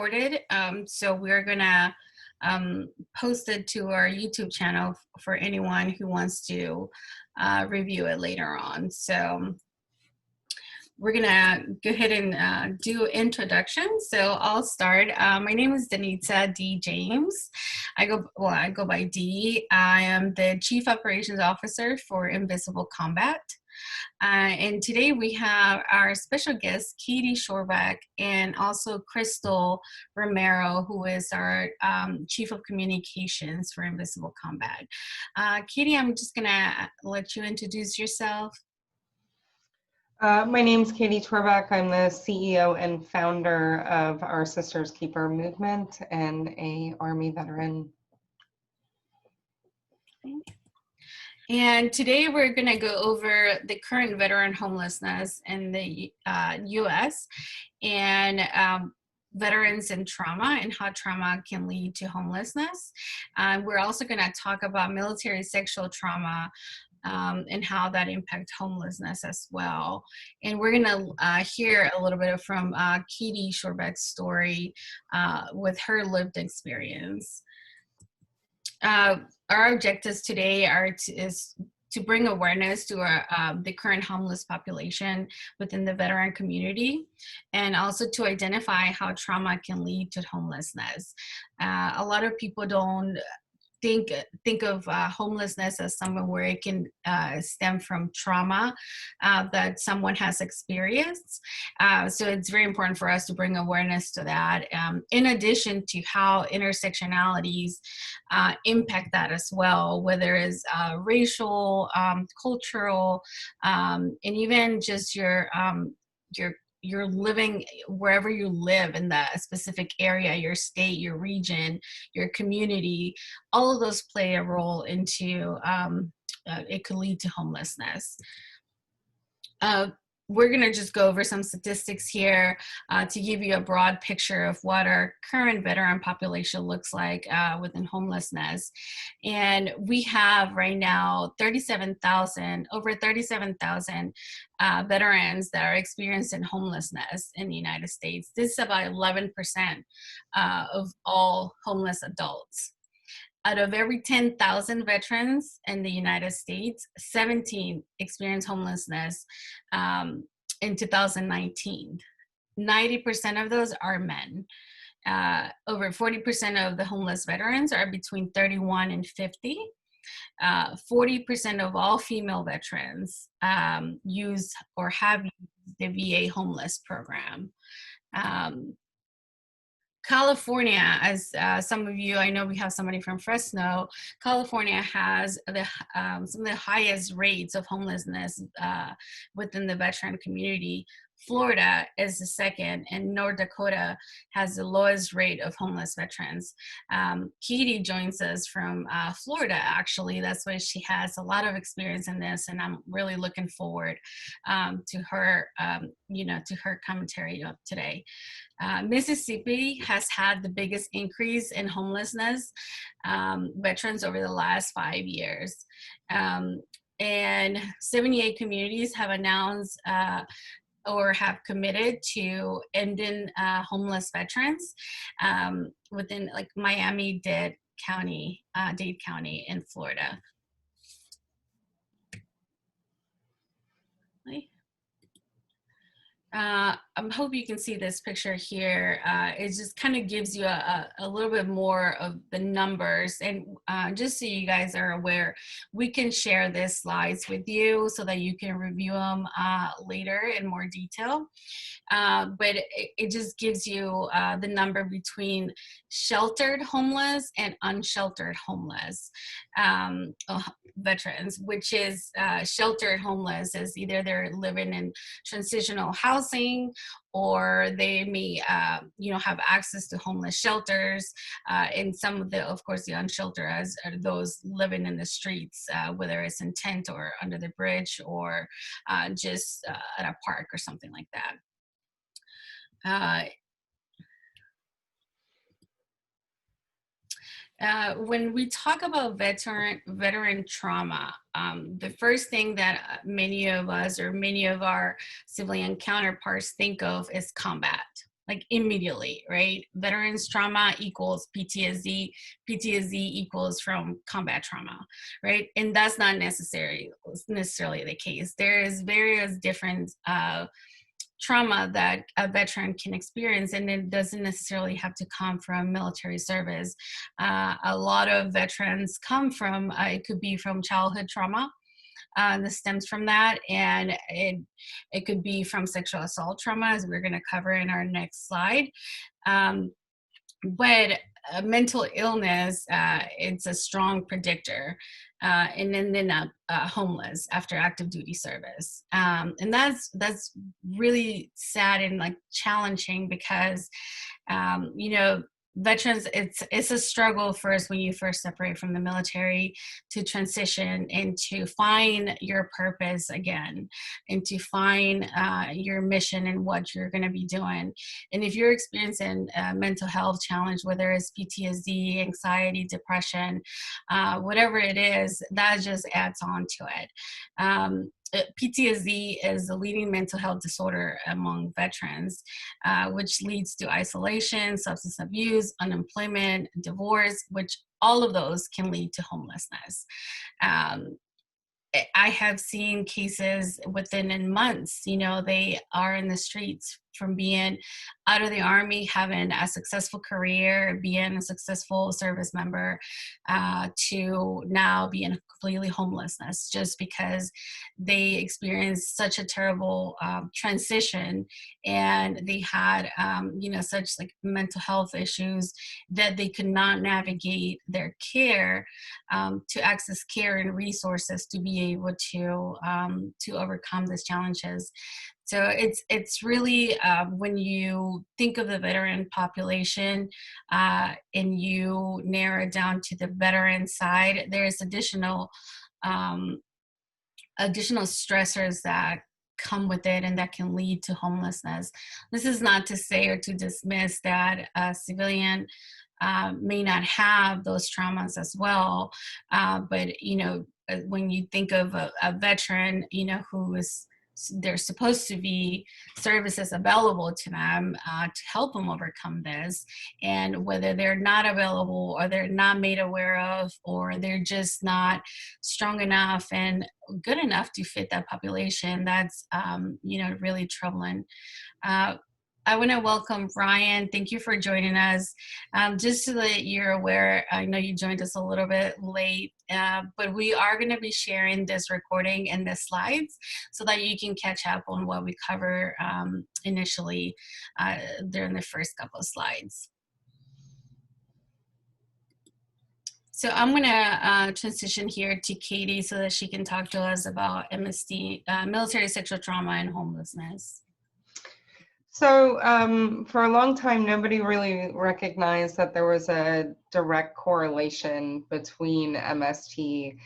recorded, so we're gonna post it to our YouTube channel for anyone who wants to review it later on. So we're gonna go ahead and do introduction. So I'll start. My name is Danita D. James. I go by D. I am the Chief Operations Officer for Invisible Combat. And today we have our special guest, Katie Chorbak, and also Crystal Romero, who is our Chief of Communications for Invisible Combat. Katie, I'm just gonna let you introduce yourself. My name's Katie Chorbak. I'm the CEO and founder of our Sisters Keeper movement and a Army veteran. And today we're going to go over the current veteran homelessness in the U.S. and veterans and trauma and how trauma can lead to homelessness. We're also going to talk about military sexual trauma and how that impacts homelessness as well. And we're going to hear a little bit from Katie Chorbak's story with her lived experience. Our objectives today is to bring awareness to the current homeless population within the veteran community, and also to identify how trauma can lead to homelessness. A lot of people don't think of homelessness as something where it can stem from trauma that someone has experienced. So it's very important for us to bring awareness to that, in addition to how intersectionalities impact that as well, whether it's racial, cultural, and even just you're living wherever you live in that specific area, your state, your region, your community. All of those play a role into it could lead to homelessness. We're going to just go over some statistics here to give you a broad picture of what our current veteran population looks like within homelessness. And we have right now over 37,000 veterans that are experiencing homelessness in the United States. This is about 11% of all homeless adults. Out of every 10,000 veterans in the United States, 17 experienced homelessness in 2019. 90% of those are men. Over 40% of the homeless veterans are between 31 and 50. 40% of all female veterans use or have used the VA homeless program. California, as some of you, I know we have somebody from Fresno, California has some of the highest rates of homelessness within the veteran community. Florida is the second, and North Dakota has the lowest rate of homeless veterans. Katie joins us from Florida, actually. That's why she has a lot of experience in this, and I'm really looking forward to her, to her commentary of today. Mississippi has had the biggest increase in homelessness veterans over the last 5 years. And 78 communities have announced or have committed to ending homeless veterans within like Miami-Dade County in Florida. I hope you can see this picture here. It just kind of gives you a little bit more of the numbers, and just so you guys are aware, we can share these slides with you so that you can review them later in more detail. But it just gives you the number between sheltered homeless and unsheltered homeless veterans, which is sheltered homeless is either they're living in transitional housing, or they may have access to homeless shelters, and some of course the unsheltered are those living in the streets, whether it's in tent or under the bridge, or just at a park or something like that. When we talk about veteran trauma, the first thing that many of us or many of our civilian counterparts think of is combat. like immediately, right? Veterans trauma equals PTSD, PTSD equals from combat trauma, right? And that's not necessarily the case. There is various different trauma that a veteran can experience, and it doesn't necessarily have to come from military service. A lot of veterans come from, it could be from childhood trauma, that stems from that, and it could be from sexual assault trauma, as we're going to cover in our next slide. Um, but mental illness, it's a strong predictor, and then homeless after active duty service, and that's really sad and like challenging because you know, veterans, it's a struggle first when you first separate from the military to transition and to find your purpose again, and to find your mission and what you're going to be doing. And if you're experiencing a mental health challenge, whether it's PTSD, anxiety, depression, whatever it is, that just adds on to it. PTSD is the leading mental health disorder among veterans, which leads to isolation, substance abuse, unemployment, divorce, which all of those can lead to homelessness. Um, I have seen cases within months, you know, they are in the streets from being out of the army, having a successful career, being a successful service member, to now being completely homelessness just because they experienced such a terrible transition, and they had, you know, such like mental health issues that they could not navigate their care, to access care and resources to be able to overcome these challenges. So it's really, when you think of the veteran population, and you narrow it down to the veteran side, there's um, additional stressors that come with it and that can lead to homelessness. This is not to say or to dismiss that a civilian may not have those traumas as well, but you know, when you think of a veteran, you know, who is, there's supposed to be services available to them to help them overcome this, and whether they're not available or they're not made aware of, or they're just not strong enough and good enough to fit that population, that's you know, really troubling. uh, I want to welcome Ryan. Thank you for joining us. Just so that you're aware, I know you joined us a little bit late, but we are going to be sharing this recording and the slides so that you can catch up on what we cover initially during the first couple of slides. So I'm going to transition here to Katie so that she can talk to us about MST, military sexual trauma and homelessness. So for a long time, nobody really recognized that there was a direct correlation between MST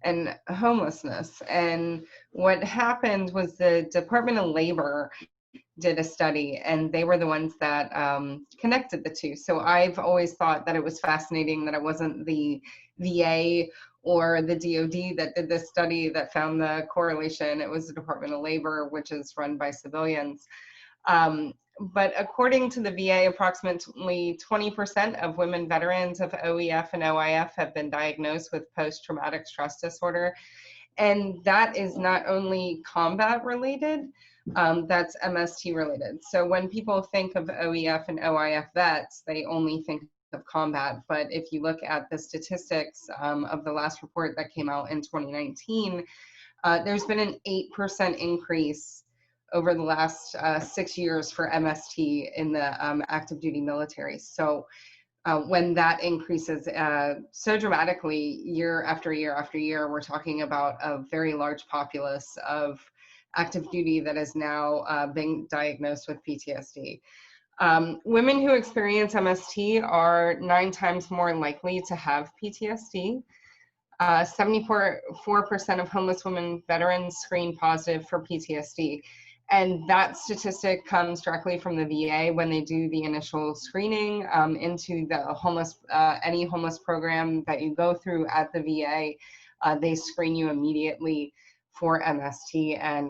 and homelessness. And what happened was the Department of Labor did a study, and they were the ones that connected the two. So I've always thought that it was fascinating that it wasn't the VA or the DoD that did this study that found the correlation. It was the Department of Labor, which is run by civilians. But according to the VA, approximately 20% of women veterans of OEF and OIF have been diagnosed with post-traumatic stress disorder. And that is not only combat related, that's MST related. So when people think of OEF and OIF vets, they only think of combat. But if you look at the statistics of the last report that came out in 2019, there's been an 8% increase over the last 6 years for MST in the active duty military. So when that increases so dramatically year after year after year, we're talking about a very large populace of active duty that is now being diagnosed with PTSD. Women who experience MST are 9 times more likely to have PTSD. 74% of homeless women veterans screen positive for PTSD. And that statistic comes directly from the VA when they do the initial screening into the homeless, any homeless program that you go through at the VA. They screen you immediately for MST and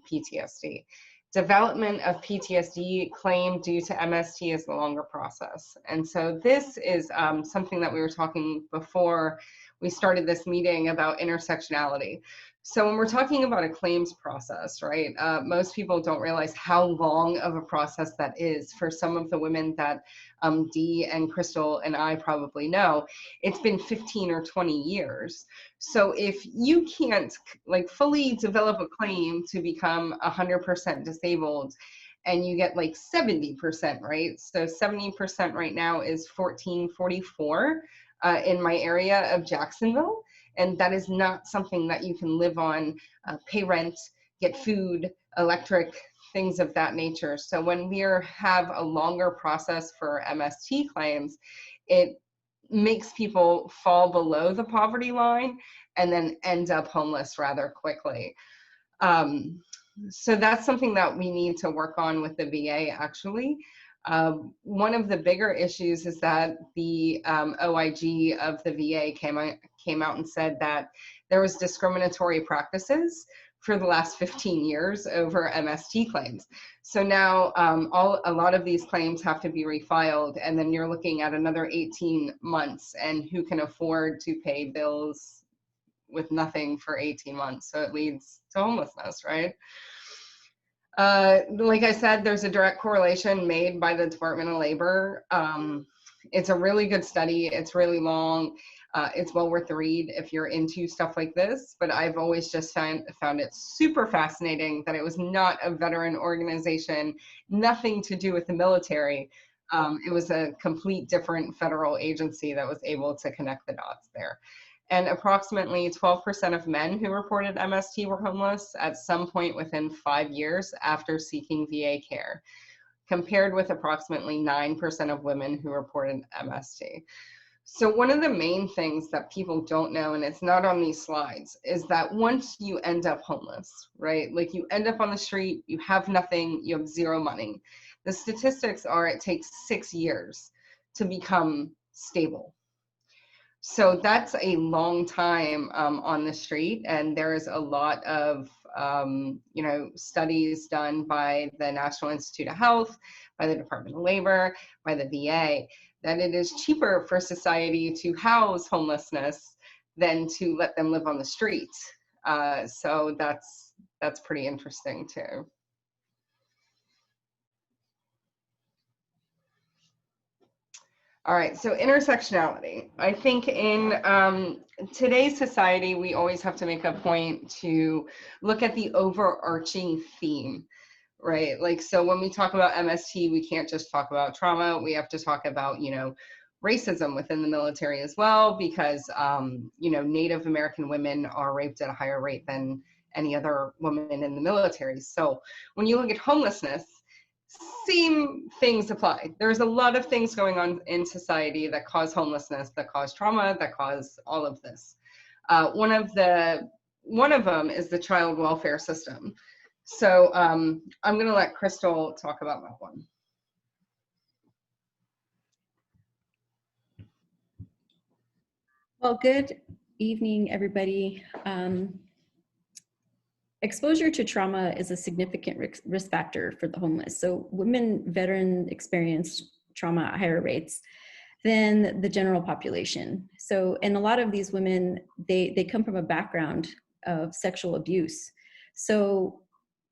PTSD. Development of PTSD claim due to MST is the longer process. And so this is something that we were talking before we started this meeting about intersectionality. So when we're talking about a claims process, right, most people don't realize how long of a process that is. For some of the women that Dee and Crystal and I probably know, it's been 15 or 20 years. So if you can't like fully develop a claim to become 100% disabled, and you get like 70%, right? So 70% right now is 1444 in my area of Jacksonville. And that is not something that you can live on, pay rent, get food, electric, things of that nature. So when we have a longer process for MST claims, it makes people fall below the poverty line and then end up homeless rather quickly. So that's something that we need to work on with the VA, actually. One of the bigger issues is that the OIG of the VA came out and said that there was discriminatory practices for the last 15 years over MST claims. So now a lot of these claims have to be refiled, and then you're looking at another 18 months, and who can afford to pay bills with nothing for 18 months? So it leads to homelessness, right? Like I said, there's a direct correlation made by the Department of Labor. It's a really good study. It's really long. It's well worth the read if you're into stuff like this, but I've always just found it super fascinating that it was not a veteran organization, nothing to do with the military. It was a complete different federal agency that was able to connect the dots there. And approximately 12% of men who reported MST were homeless at some point within 5 years after seeking VA care, compared with approximately 9% of women who reported MST. So one of the main things that people don't know, and it's not on these slides, is that once you end up homeless, right? Like you end up on the street, you have nothing, you have zero money. The statistics are it takes 6 years to become stable. So that's a long time on the street, and there's a lot of studies done by the National Institute of Health, by the Department of Labor, by the VA, that it is cheaper for society to house homelessness than to let them live on the streets. So that's pretty interesting too. All right, so intersectionality. I think in today's society, we always have to make a point to look at the overarching theme, right? Like, so when we talk about MST, we can't just talk about trauma. We have to talk about, racism within the military as well, because, Native American women are raped at a higher rate than any other woman in the military. So when you look at homelessness, same things apply. There's a lot of things going on in society that cause homelessness, that cause trauma, that cause all of this. One of them is the child welfare system. So I'm going to let Crystal talk about that one. Well, good evening, everybody. Exposure to trauma is a significant risk factor for the homeless. So women veteran experience trauma at higher rates than the general population. So, and a lot of these women, they come from a background of sexual abuse. So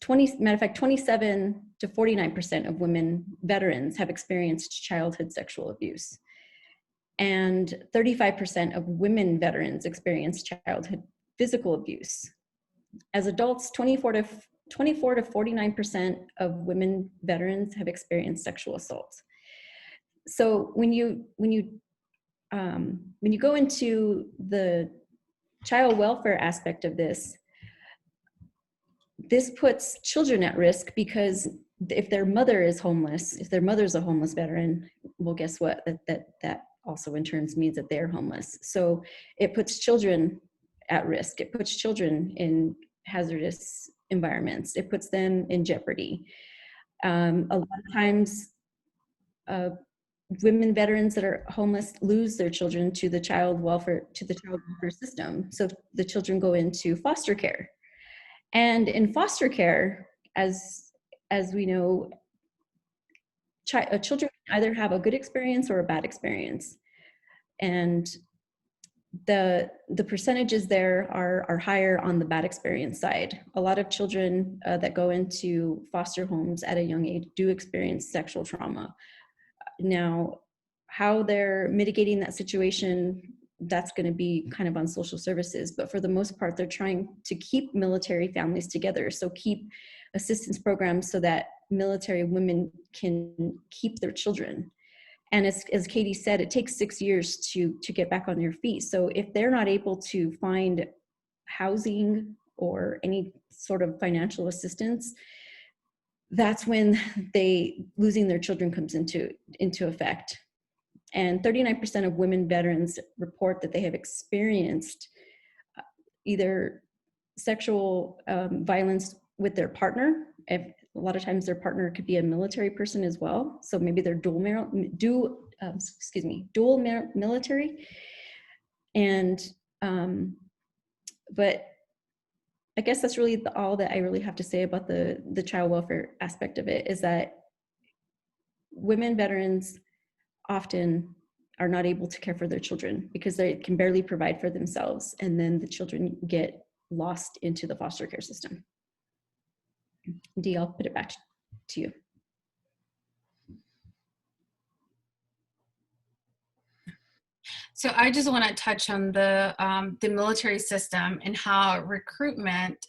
27 to 49% of women veterans have experienced childhood sexual abuse. And 35% of women veterans experience childhood physical abuse. As adults, 24 to 49% of women veterans have experienced sexual assault. So when you go into the child welfare aspect of this puts children at risk, because if their mother is homeless, if their mother's a homeless veteran, well, guess what? That also in turn means that they're homeless. So it puts children at risk. It puts children in hazardous environments. It puts them in jeopardy. A lot of times, women veterans that are homeless lose their children to the child welfare system. So the children go into foster care. And in foster care, as as we know, children can either have a good experience or a bad experience. And the percentages there are higher on the bad experience side. A lot of children that go into foster homes at a young age do experience sexual trauma. Now, how they're mitigating that situation, that's going to be kind of on social services, but for the most part, they're trying to keep military families together. So keep assistance programs so that military women can keep their children. And as Katie said, it takes 6 years to get back on their feet. So if they're not able to find housing or any sort of financial assistance, that's when losing their children comes into effect. And 39% of women veterans report that they have experienced either sexual violence with their partner. A lot of times their partner could be a military person as well. So maybe they're dual military. And, but I guess that's really all that I really have to say about the child welfare aspect of it, is that women veterans often are not able to care for their children because they can barely provide for themselves. And then the children get lost into the foster care system. Dee, I'll put it back to you. So I just want to touch on the military system and how recruitment,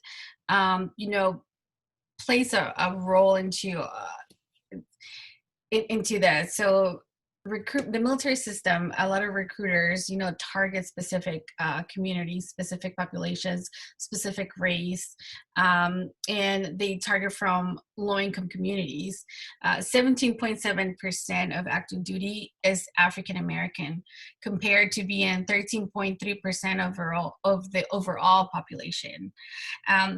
plays a role into that. So the military system, a lot of recruiters, target specific communities, specific populations, specific race, and they target from low-income communities. 17.7% of active duty is African American, compared to being 13.3% overall of the overall population.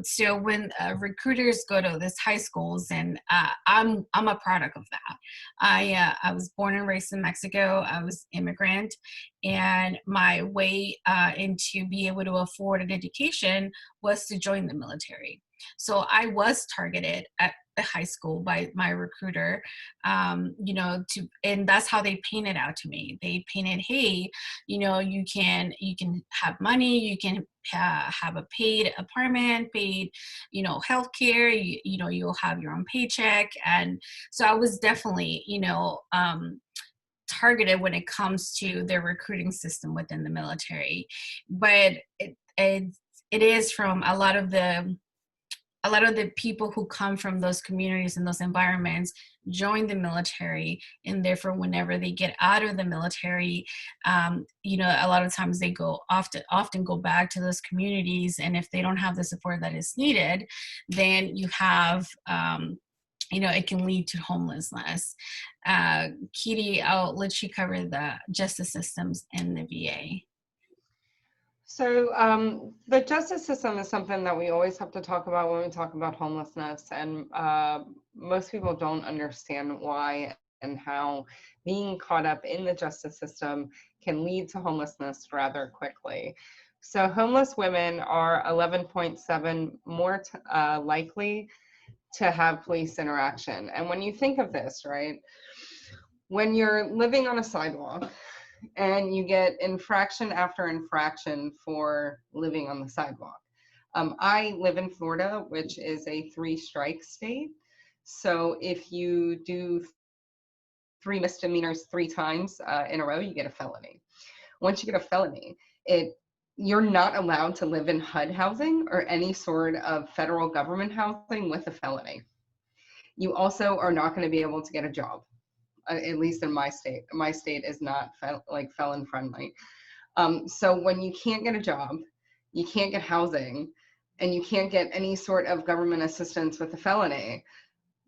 So when recruiters go to these high schools, and I'm a product of that. I was born and raised in Mexico. I was immigrant, and my way into be able to afford an education was to join the military. So I was targeted at the high school by my recruiter, and that's how they painted out to me. They painted, hey, you can have money, you can have a paid apartment, paid, healthcare, you'll have your own paycheck. And so I was definitely, targeted when it comes to their recruiting system within the military. But it is from a lot of the people who come from those communities and those environments join the military, and therefore whenever they get out of the military, a lot of times they often go back to those communities, and if they don't have the support that is needed, then you have it can lead to homelessness. Kitty, I'll let you cover the justice systems in the VA. So the justice system is something that we always have to talk about when we talk about homelessness, and most people don't understand why and how being caught up in the justice system can lead to homelessness rather quickly. So homeless women are 11.7 more likely to have police interaction. And when you think of this, right, when you're living on a sidewalk, and you get infraction after infraction for living on the sidewalk. I live in Florida, which is a 3-strike state. So if you do 3 misdemeanors 3 times in a row, you get a felony. Once you get a felony, you're not allowed to live in HUD housing or any sort of federal government housing with a felony. You also are not going to be able to get a job. At least in my state. My state is not felon friendly. So when you can't get a job, you can't get housing, and you can't get any sort of government assistance with a felony,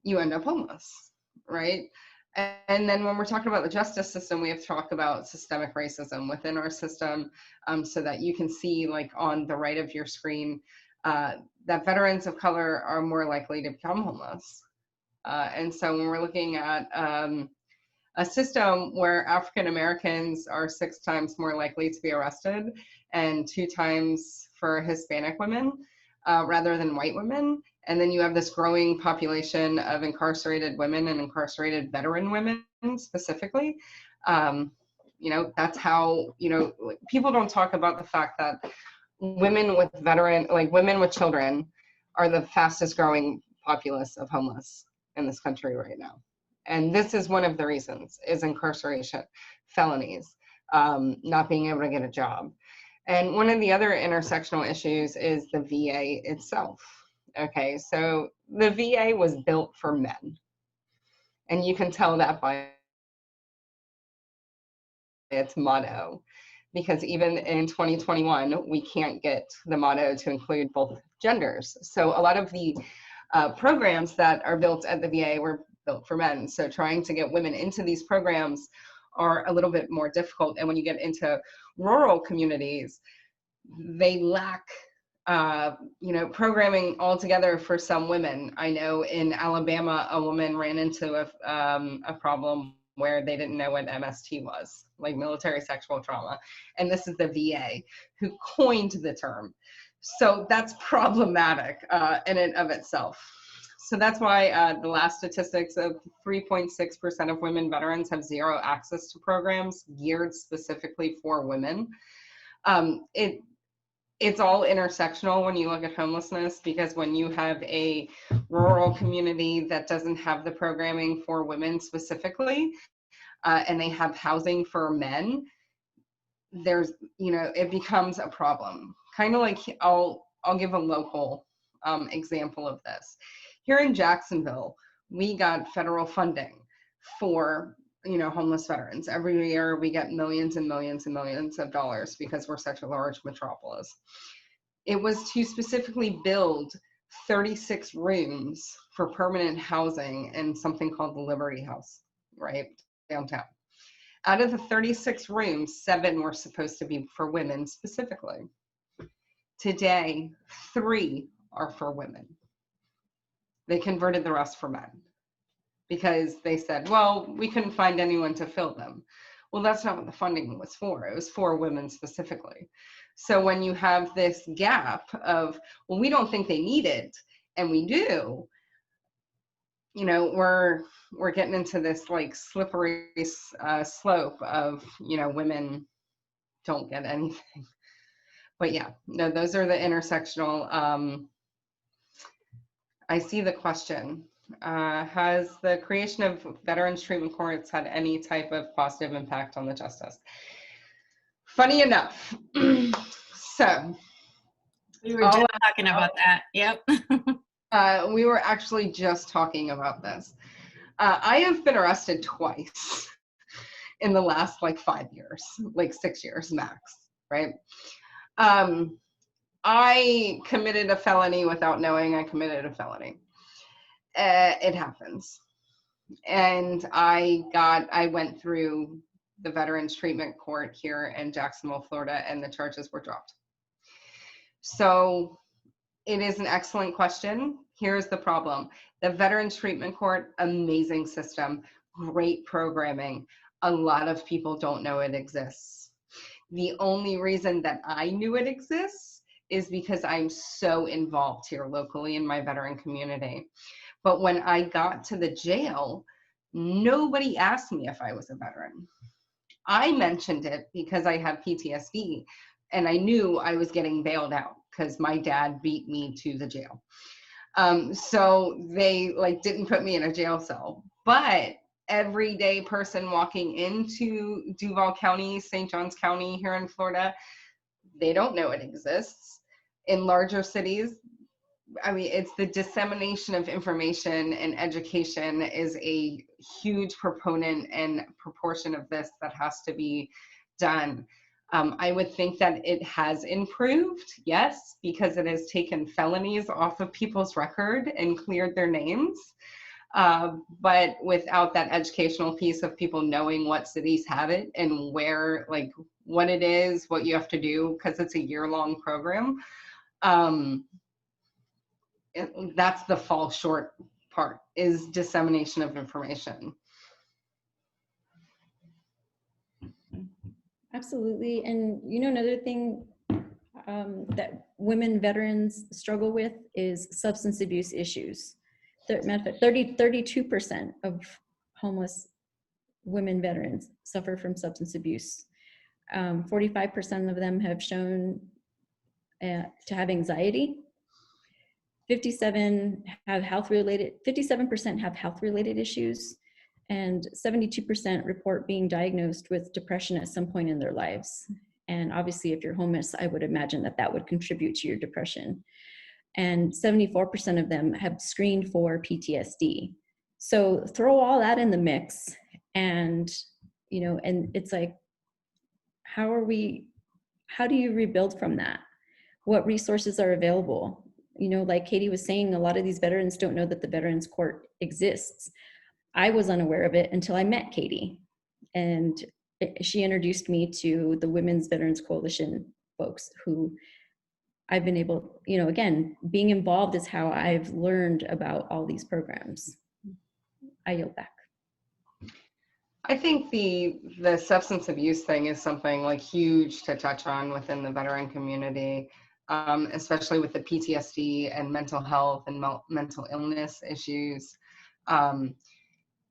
you end up homeless, right? And then when we're talking about the justice system, we have to talk about systemic racism within our system, so that you can see, like on the right of your screen, that veterans of color are more likely to become homeless. And so when we're looking at a system where African Americans are 6 times more likely to be arrested and 2 times for Hispanic women rather than white women, And then you have this growing population of incarcerated women and incarcerated veteran women specifically. You know, that's how, you know, people don't talk about the fact that women with women with children are the fastest growing populace of homeless in this country right now. And this is one of the reasons, is incarceration, felonies, not being able to get a job. And one of the other intersectional issues is the VA itself. Okay, so the VA was built for men. And you can tell that by its motto, because even in 2021, we can't get the motto to include both genders. So a lot of the programs that are built at the VA were built for men. So trying to get women into these programs are a little bit more difficult. And when you get into rural communities, they lack you know, programming altogether for some women. I know in Alabama, a woman ran into a problem where they didn't know what MST was, like military sexual trauma. And this is the VA who coined the term. So that's problematic in and of itself. So that's why the last statistics of 3.6% of women veterans have zero access to programs geared specifically for women. It's all intersectional when you look at homelessness, because when you have a rural community that doesn't have the programming for women specifically, and they have housing for men, there's, you know, it becomes a problem. Kind of like, I'll give a local example of this. Here in Jacksonville, we got federal funding for, you know, homeless veterans. Every year we get millions and millions and millions of dollars because we're such a large metropolis. It was to specifically build 36 rooms for permanent housing in something called the Liberty House, right, downtown. Out of the 36 rooms, 7 were supposed to be for women specifically. Today, 3 are for women. They converted the rest for men because they said, well, we couldn't find anyone to fill them. Well, that's not what the funding was for. It was for women specifically. So when you have this gap of, well, we don't think they need it, and we do, you know, we're getting into this like slippery slope of, you know, women don't get anything. But yeah, no, those are the intersectional. I see the question. Has the creation of veterans treatment courts had any type of positive impact on the justice? Funny enough, so We were just talking about that. Yep. We were actually just talking about this. I have been arrested twice in the last like 5 years, like 6 years max, right? I committed a felony without knowing I committed a felony. It happens. And I went through the Veterans Treatment Court here in Jacksonville, Florida, and the charges were dropped. So it is an excellent question. Here's the problem. The Veterans Treatment Court, amazing system, great programming. A lot of people don't know it exists. The only reason that I knew it exists is because I'm so involved here locally in my veteran community. But when I got to the jail, nobody asked me if I was a veteran. I mentioned it because I have PTSD and I knew I was getting bailed out because my dad beat me to the jail. So they like didn't put me in a jail cell, but everyday person walking into Duval County, St. Johns County here in Florida, they don't know it exists. In larger cities, I mean, it's the dissemination of information, and education is a huge proponent and proportion of this that has to be done. I would think that it has improved, yes, because it has taken felonies off of people's record and cleared their names. But without that educational piece of people knowing what cities have it and where, like, what it is, what you have to do, because it's a year-long program. That's the fall short part, is dissemination of information. Absolutely. And you know, another thing that women veterans struggle with is substance abuse issues. 32% of homeless women veterans suffer from substance abuse. 45% of them have shown to have anxiety. 57% have health-related issues, and 72% report being diagnosed with depression at some point in their lives. And obviously, if you're homeless, I would imagine that that would contribute to your depression. And 74% of them have screened for PTSD. So throw all that in the mix, and and it's like, how do you rebuild from that? What resources are available? Like Katie was saying, a lot of these veterans don't know that the Veterans Court exists. I was unaware of it until I met Katie, and she introduced me to the Women's Veterans Coalition folks who I've been able, again, being involved is how I've learned about all these programs. I yield back. I think the substance abuse thing is something like huge to touch on within the veteran community, especially with the PTSD and mental health and mental illness issues.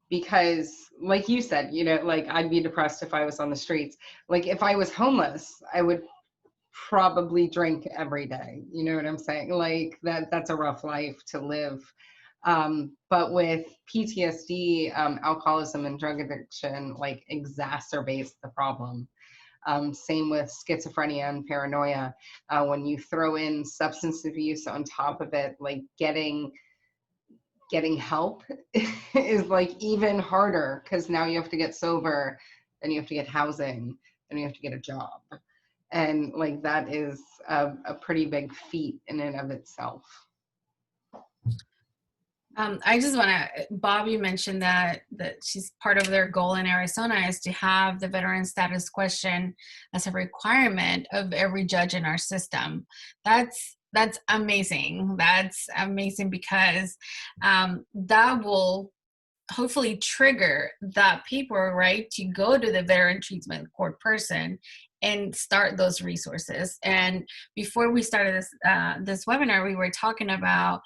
Because like you said, like I'd be depressed if I was on the streets. Like if I was homeless, I would probably drink every day. You know what I'm saying? Like that's a rough life to live. But with PTSD, alcoholism and drug addiction like exacerbates the problem. Same with schizophrenia and paranoia. When you throw in substance abuse on top of it, like getting help is like even harder, because now you have to get sober, and you have to get housing, and you have to get a job. And like that is a pretty big feat in and of itself. I just want to, Bobby mentioned that she's part of their goal in Arizona is to have the veteran status question as a requirement of every judge in our system. That's amazing. That's amazing because that will hopefully trigger that paper, right, to go to the veteran treatment court person and start those resources. And before we started this webinar, we were talking about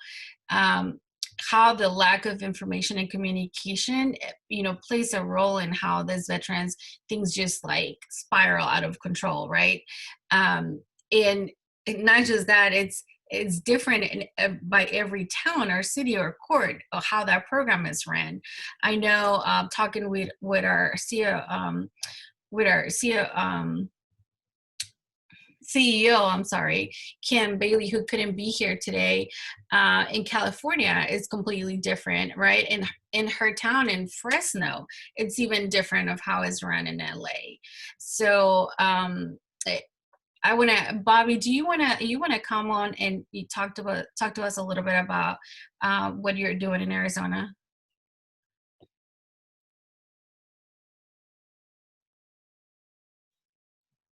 how the lack of information and communication, plays a role in how these veterans, things just like spiral out of control, right? And not just that, it's different by every town or city or court or how that program is ran. I know talking with our CEO, Kim Bailey, who couldn't be here today, in California is completely different, right? In her town in Fresno, it's even different of how it's run in LA. So I want to, Bobby, do you want to come on and you talk to us a little bit about what you're doing in Arizona?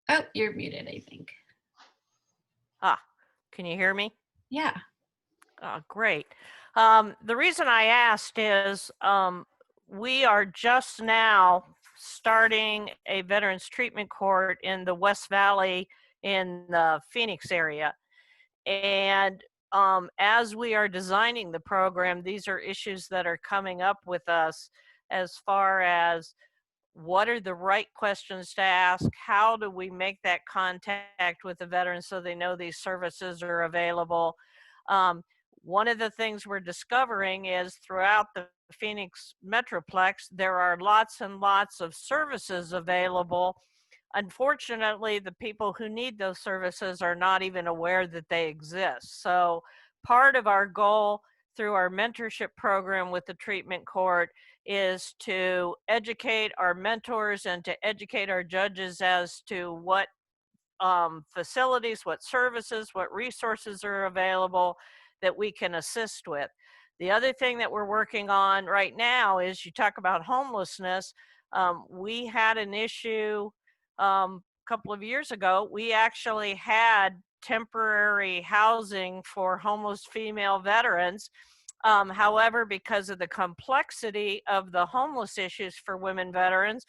Oh, you're muted, I think. Can you hear me? Yeah. Great. The reason I asked is we are just now starting a veterans treatment court in the West Valley in the Phoenix area. And as we are designing the program, these are issues that are coming up with us as far as what are the right questions to ask? How do we make that contact with the veterans so they know these services are available? One of the things we're discovering is throughout the Phoenix Metroplex, there are lots and lots of services available. Unfortunately, the people who need those services are not even aware that they exist. So part of our goal through our mentorship program with the treatment court is to educate our mentors and to educate our judges as to what facilities, what services, what resources are available that we can assist with. The other thing that we're working on right now is, you talk about homelessness. We had an issue a couple of years ago. We actually had temporary housing for homeless female veterans. However, because of the complexity of the homeless issues for women veterans,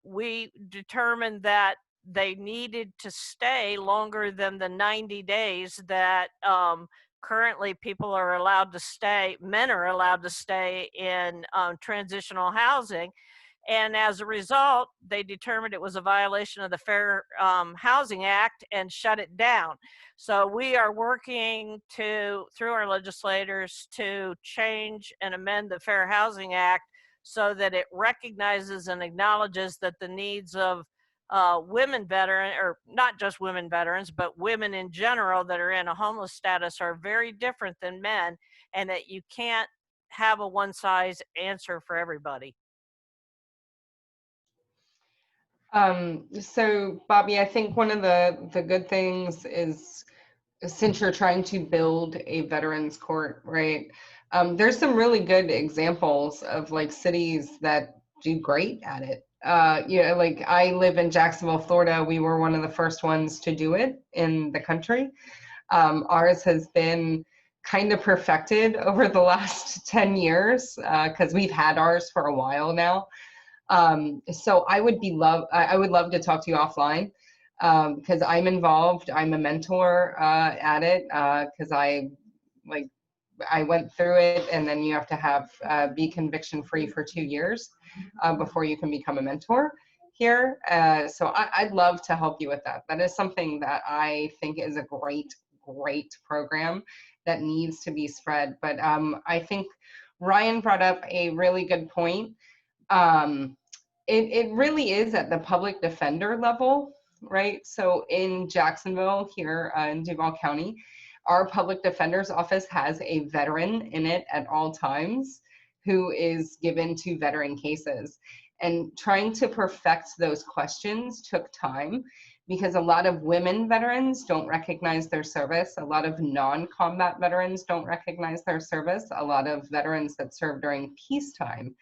we determined that they needed to stay longer than the 90 days that currently people are allowed to stay, men are allowed to stay in transitional housing. And as a result, they determined it was a violation of the Fair Housing Act and shut it down. So we are working through our legislators to change and amend the Fair Housing Act so that it recognizes and acknowledges that the needs of women veterans, or not just women veterans, but women in general that are in a homeless status are very different than men, and that you can't have a one size answer for everybody. So Bobby, I think one of the good things is, since you're trying to build a veterans court, right? There's some really good examples of like cities that do great at it. Like I live in Jacksonville, Florida. We were one of the first ones to do it in the country. Ours has been kind of perfected over the last 10 years because we've had ours for a while now. So I would love to talk to you offline because I'm involved. I'm a mentor at it because I went through it, and then you have to be conviction free for 2 years before you can become a mentor here. So I'd love to help you with that. That is something that I think is a great program that needs to be spread. But I think Ryan brought up a really good point. It really is at the public defender level, right? So in Jacksonville here in Duval County, our public defender's office has a veteran in it at all times who is given to veteran cases. And trying to perfect those questions took time because a lot of women veterans don't recognize their service. A lot of non-combat veterans don't recognize their service. A lot of veterans that serve during peacetime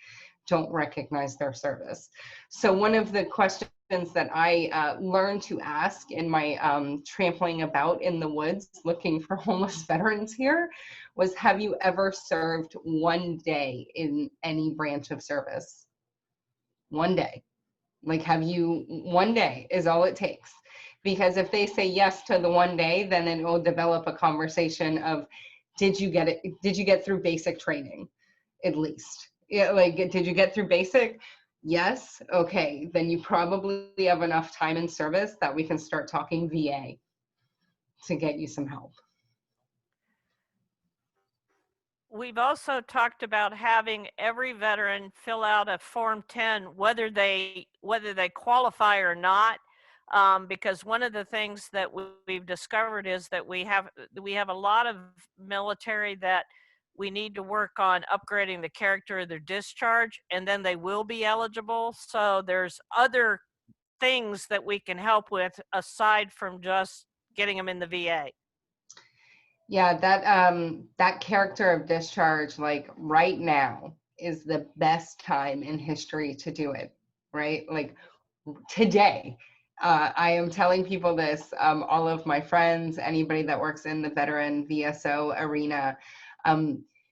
don't recognize their service. So one of the questions that I learned to ask in my trampling about in the woods looking for homeless veterans here was, have you ever served one day in any branch of service? One day. Like, one day is all it takes. Because if they say yes to the one day, then it will develop a conversation of, did you get through basic training at least? Yeah, like, did you get through basic? Yes. Okay, then you probably have enough time in service that we can start talking VA to get you some help. We've also talked about having every veteran fill out a Form 10, whether they qualify or not, because one of the things that we've discovered is that we have a lot of military that we need to work on upgrading the character of their discharge, and then they will be eligible. So there's other things that we can help with aside from just getting them in the VA. Yeah, that character of discharge, like right now, is the best time in history to do it, right? Like today. I am telling people this, all of my friends, anybody that works in the veteran VSO arena,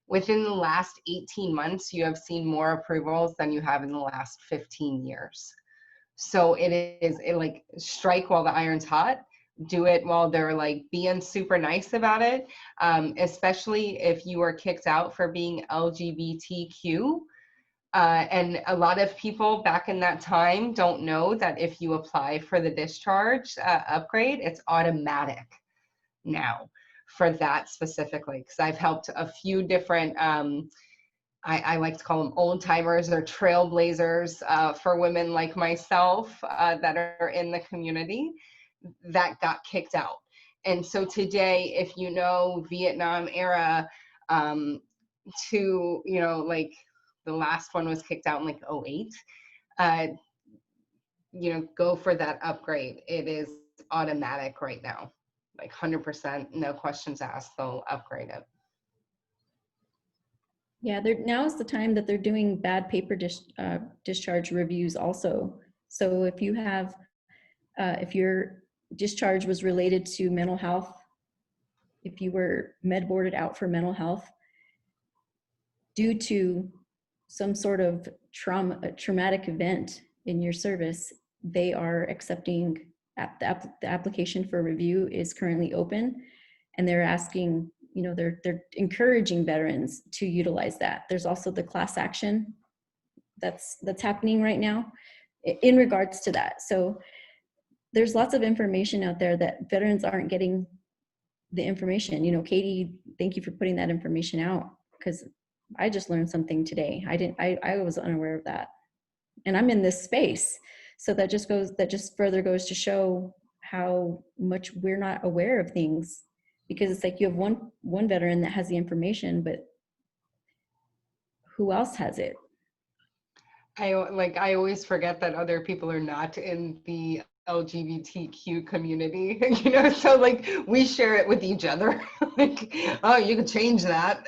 within the last 18 months, you have seen more approvals than you have in the last 15 years. So like strike while the iron's hot, do it while they're like being super nice about it, especially if you were kicked out for being LGBTQ. And a lot of people back in that time don't know that if you apply for the discharge upgrade, it's automatic now for that specifically. Because I've helped a few different, I like to call them old timers or trailblazers for women like myself that are in the community that got kicked out. And so today, if you know Vietnam era to, like, the last one was kicked out in like 2008. Go for that upgrade. It is automatic right now, like 100%, no questions asked, they'll upgrade it. Yeah, now is the time that they're doing bad paper discharge reviews also. So if you have, if your discharge was related to mental health, if you were med boarded out for mental health due to some sort of traumatic event in your service, they are accepting The application for review is currently open, and they're asking, they're encouraging veterans to utilize that. There's also the class action that's happening right now in regards to that. So there's lots of information out there that veterans aren't getting the information. Katie, thank you for putting that information out, because I just learned something today. I was unaware of that. And I'm in this space. So that just further goes to show how much we're not aware of things, because it's like you have one veteran that has the information, but who else has it? I always forget that other people are not in the LGBTQ community, so like we share it with each other. Like, oh, you could change that.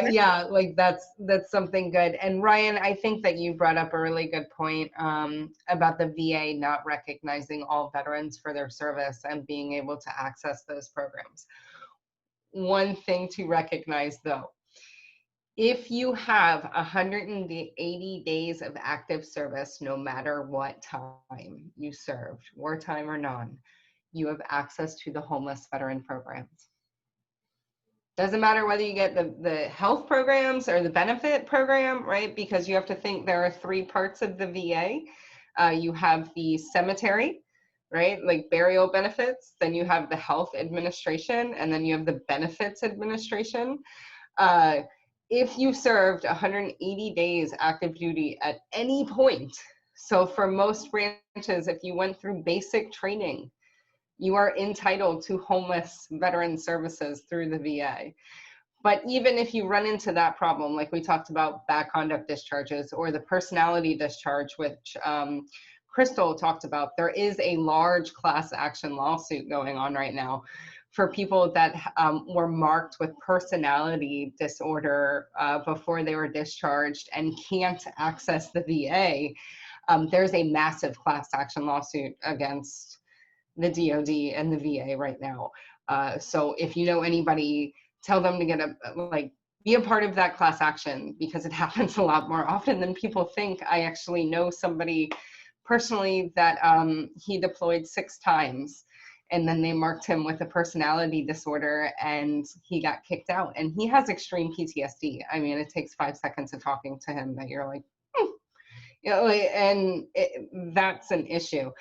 Yeah, like that's something good. And Ryan, I think that you brought up a really good point about the VA not recognizing all veterans for their service and being able to access those programs. One thing to recognize though, if you have 180 days of active service, no matter what time you served, wartime or non, you have access to the homeless veteran programs. Doesn't matter whether you get the health programs or the benefit program, right? Because you have to think there are 3 parts of the VA. You have the cemetery, right? Like burial benefits. Then you have the health administration, and then you have the benefits administration. If you served 180 days active duty at any point, so for most branches, if you went through basic training, you are entitled to homeless veteran services through the VA. But even if you run into that problem, like we talked about bad conduct discharges or the personality discharge, which Crystal talked about, there is a large class action lawsuit going on right now for people that were marked with personality disorder before they were discharged and can't access the VA. There's a massive class action lawsuit against the DOD and the VA right now. So if you know anybody, tell them to be a part of that class action, because it happens a lot more often than people think. I actually know somebody personally that he deployed 6 times, and then they marked him with a personality disorder and he got kicked out, and he has extreme PTSD. I mean, it takes 5 seconds of talking to him that you're like, that's an issue.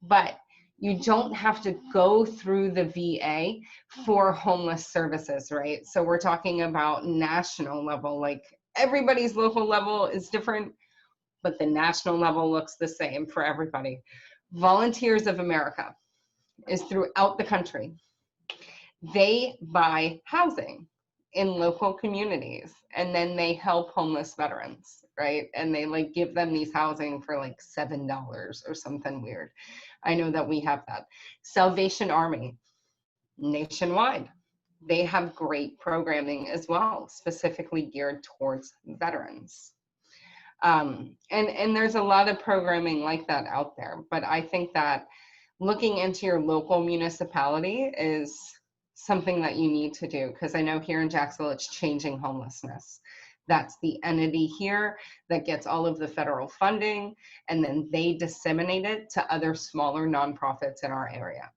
But you don't have to go through the VA for homeless services, right? So we're talking about national level, like everybody's local level is different, but the national level looks the same for everybody. Volunteers of America is throughout the country. They buy housing in local communities, and then they help homeless veterans, right? And they give them these housing for $7 or something weird. I know that we have that. Salvation Army, nationwide. They have great programming as well, specifically geared towards veterans. And there's a lot of programming like that out there, but I think that looking into your local municipality is something that you need to do, because I know here in Jacksonville, it's Changing Homelessness. That's the entity here that gets all of the federal funding, and then they disseminate it to other smaller nonprofits in our area.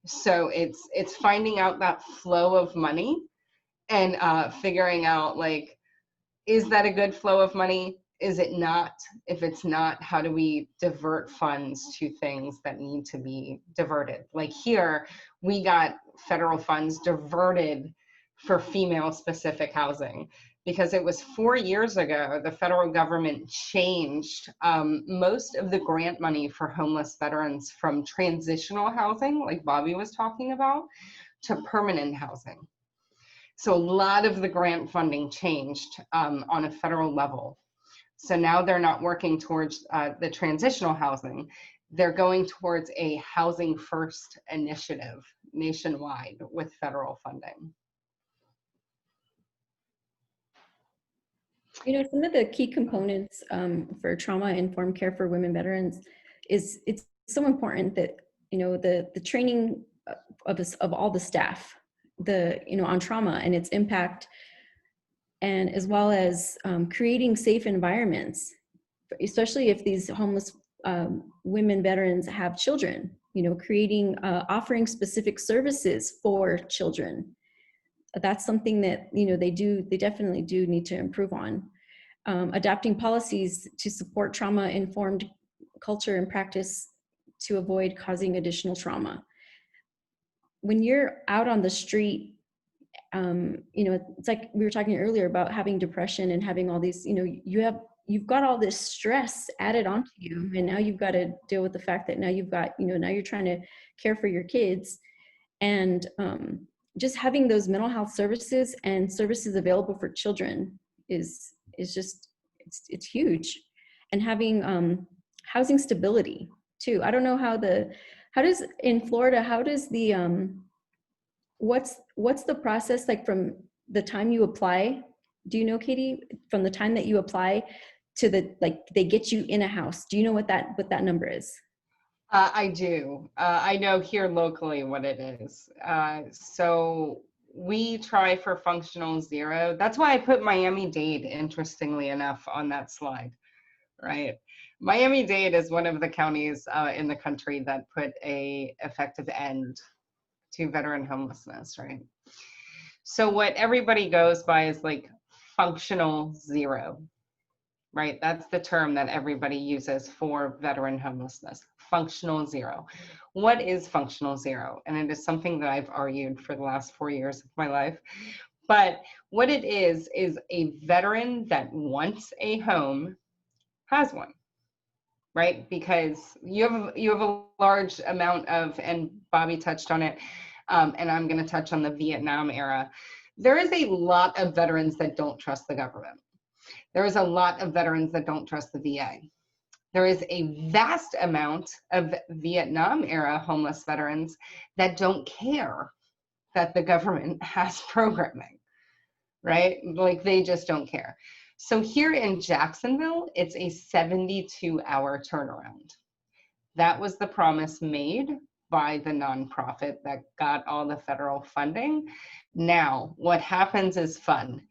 So it's finding out that flow of money and figuring out, is that a good flow of money? Is it not? If it's not, how do we divert funds to things that need to be diverted? Like here, we got federal funds diverted for female-specific housing, because it was 4 years ago, the federal government changed most of the grant money for homeless veterans from transitional housing, like Bobby was talking about, to permanent housing. So a lot of the grant funding changed on a federal level. So now they're not working towards the transitional housing. They're going towards a housing first initiative nationwide with federal funding. Some of the key components for trauma-informed care for women veterans is it's so important that, the training of all the staff, on trauma and its impact, and as well as creating safe environments, especially if these homeless women veterans have children, you know, creating, offering specific services for children. That's something that, you know, they definitely do need to improve on. Adapting policies to support trauma-informed culture and practice to avoid causing additional trauma. When you're out on the street, you know, it's like we were talking earlier about having depression and having all these, you know, you've got all this stress added onto you, and now you've got to deal with the fact that now you've got, you know, now you're trying to care for your kids, and just having those mental health services and services available for children is just, it's huge. And having housing stability too. I don't know how does in Florida, how does the what's the process like from the time you apply? Do you know, Katie, from the time that you apply to the, like, they get you in a house? Do you know what that number is? I do. I know here locally what it is. So we try for functional zero. That's why I put Miami-Dade, interestingly enough, on that slide, right? Miami-Dade is one of the counties in the country that put a effective end to veteran homelessness, right? So what everybody goes by is like functional zero, right? That's the term that everybody uses for veteran homelessness, functional zero. What is functional zero? And it is something that I've argued for the last 4 years of my life. But what it is a veteran that wants a home has one, right? Because you have a large amount of, and Bobby touched on it, and I'm going to touch on the Vietnam era. There is a lot of veterans that don't trust the government. There is a lot of veterans that don't trust the VA. There is a vast amount of Vietnam era homeless veterans that don't care that the government has programming, right? Like they just don't care. So here in Jacksonville, it's a 72-hour turnaround. That was the promise made by the nonprofit that got all the federal funding. Now, what happens is fun.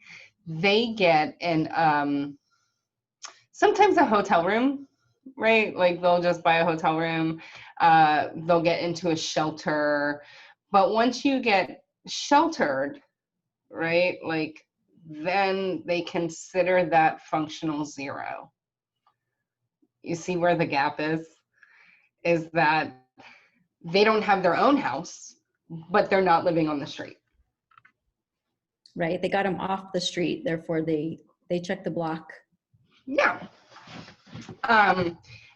They get an, sometimes a hotel room, right? Like they'll just buy a hotel room, they'll get into a shelter. But once you get sheltered, right, like then they consider that functional zero. You see where the gap is that they don't have their own house, but they're not living on the street. Right, they got them off the street, therefore they check the block. Yeah.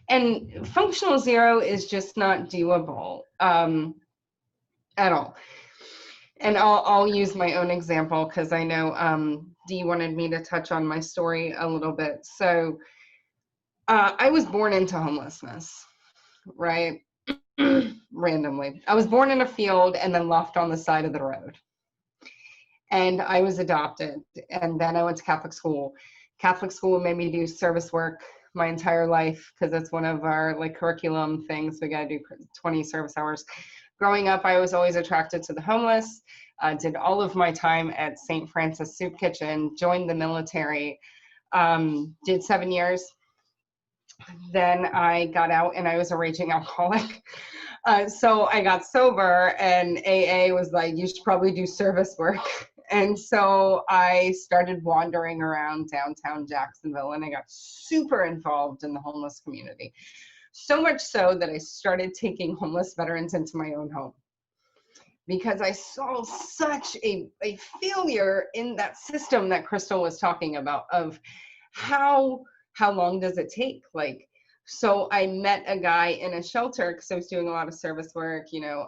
And functional zero is just not doable at all. And I'll use my own example because I know Dee wanted me to touch on my story a little bit. So I was born into homelessness, right? Randomly. I was born in a field and then left on the side of the road. And I was adopted. And then I went to Catholic school. Catholic school made me do service work my entire life because that's one of our like curriculum things. We got to do 20 service hours. Growing up, I was always attracted to the homeless. Did all of my time at St. Francis Soup Kitchen, joined the military, did 7 years. Then I got out and I was a raging alcoholic. So I got sober and AA was like, you should probably do service work. And so I started wandering around downtown Jacksonville and I got super involved in the homeless community. So much so that I started taking homeless veterans into my own home because I saw such a failure in that system that Crystal was talking about of how long does it take? Like, so I met a guy in a shelter because I was doing a lot of service work, you know,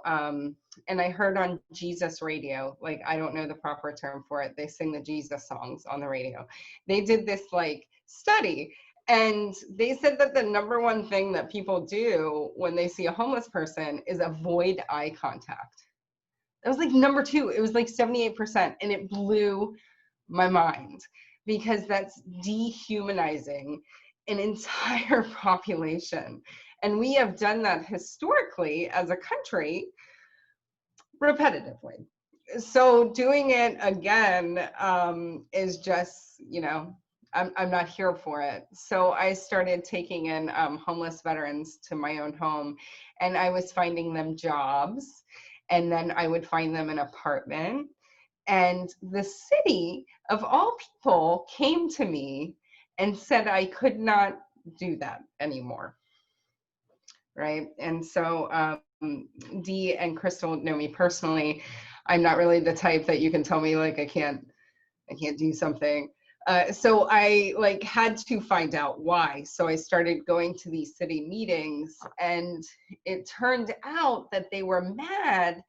and I heard on Jesus radio, like, I don't know the proper term for it. They sing the Jesus songs on the radio. They did this like study and they said that the number one thing that people do when they see a homeless person is avoid eye contact. That was like number 2. It was like 78%. And it blew my mind because that's dehumanizing an entire population. And we have done that historically as a country repetitively. So doing it again is just, you know, I'm not here for it. So I started taking in homeless veterans to my own home, and I was finding them jobs, and then I would find them an apartment. And the city, of all people, came to me and said I could not do that anymore. Right. And so Dee and Crystal know me personally. I'm not really the type that you can tell me like I can't do something. So I like had to find out why. So I started going to these city meetings, and it turned out that they were mad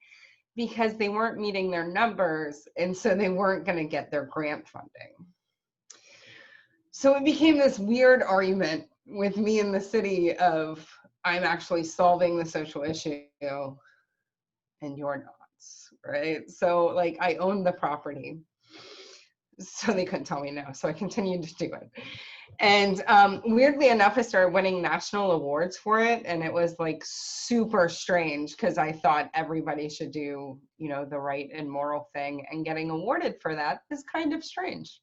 because they weren't meeting their numbers, and so they weren't going to get their grant funding. So it became this weird argument with me in the city of, I'm actually solving the social issue and you're not, right? So like I owned the property, so they couldn't tell me no. So I continued to do it. And weirdly enough, I started winning national awards for it. And it was like super strange because I thought everybody should do, you know, the right and moral thing. And getting awarded for that is kind of strange,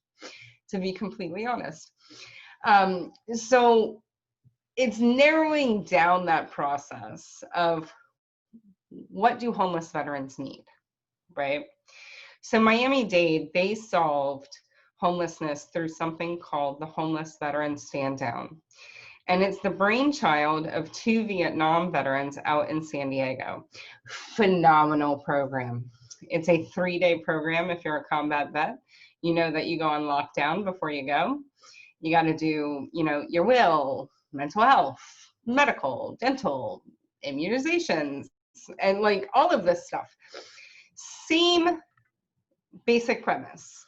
to be completely honest. So it's narrowing down that process of what do homeless veterans need, right? So Miami-Dade, they solved homelessness through something called the Homeless Veteran Stand Down. And it's the brainchild of 2 Vietnam veterans out in San Diego. Phenomenal program. It's a 3-day program. If you're a combat vet, you know that you go on lockdown before you go. You got to do, you know, your will, mental health, medical, dental, immunizations, and like all of this stuff. Same basic premise,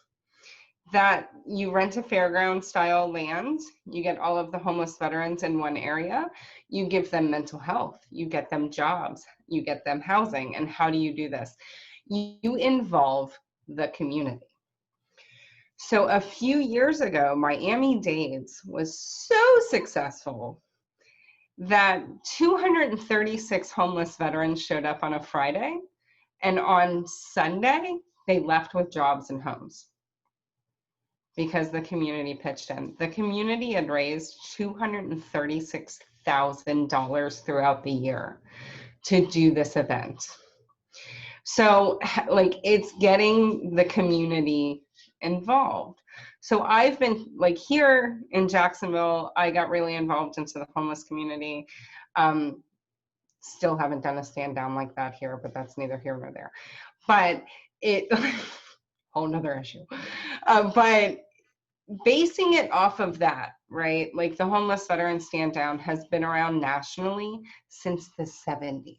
that you rent a fairground style land, you get all of the homeless veterans in one area, you give them mental health, you get them jobs, you get them housing. And how do you do this? You involve the community. So a few years ago, Miami-Dade's was so successful that 236 homeless veterans showed up on a Friday, and on Sunday, they left with jobs and homes because the community pitched in. The community had raised $236,000 throughout the year to do this event. So like it's getting the community involved. So I've been like here in Jacksonville, I got really involved into the homeless community. Still haven't done a stand down like that here, but that's neither here nor there. But it, whole nother issue. But basing it off of that, right? Like the homeless veteran stand down has been around nationally since the 70s.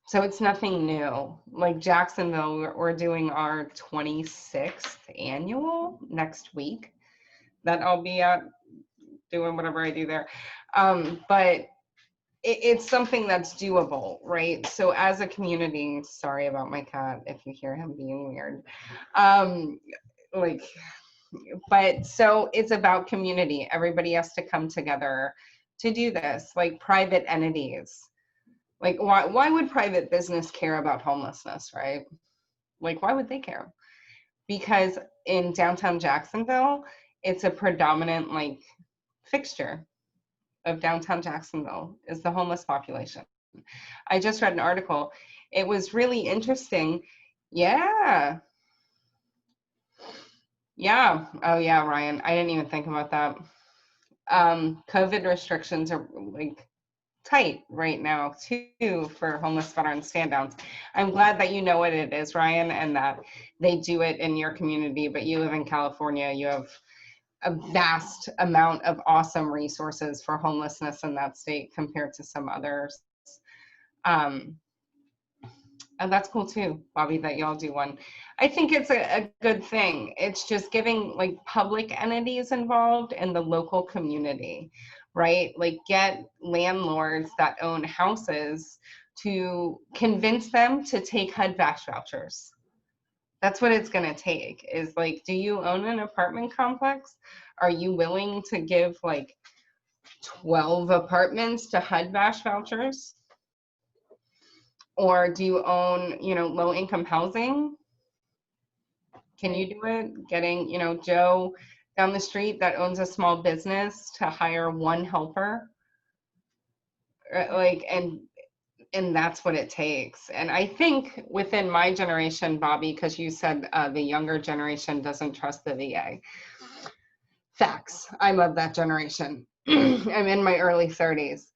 So it's nothing new. Like Jacksonville, we're doing our 26th annual next week that I'll be at doing whatever I do there. But it's something that's doable, right? So as a community, sorry about my cat if you hear him being weird. But so it's about community. Everybody has to come together to do this, like private entities. Like why would private business care about homelessness, right? Like why would they care? Because in downtown Jacksonville, it's a predominant like fixture of downtown Jacksonville is the homeless population. I just read an article. It was really interesting. Yeah. Yeah. Oh yeah, Ryan. I didn't even think about that. COVID restrictions are like tight right now too for homeless veteran stand downs. I'm glad that you know what it is, Ryan, and that they do it in your community, but you live in California, you have a vast amount of awesome resources for homelessness in that state compared to some others. And that's cool too, Bobby, that y'all do one. I think it's a good thing. It's just getting like public entities involved in the local community, right? Like get landlords that own houses to convince them to take HUD-VASH vouchers. That's what it's going to take is like, do you own an apartment complex? Are you willing to give like 12 apartments to HUD-VASH vouchers? Or do you own, you know, low income housing? Can you do it? Getting, Joe down the street that owns a small business to hire one helper, like, and that's what it takes. And I think within my generation, Bobby, because you said the younger generation doesn't trust the VA. Facts. I'm of that generation. I'm in my early 30s.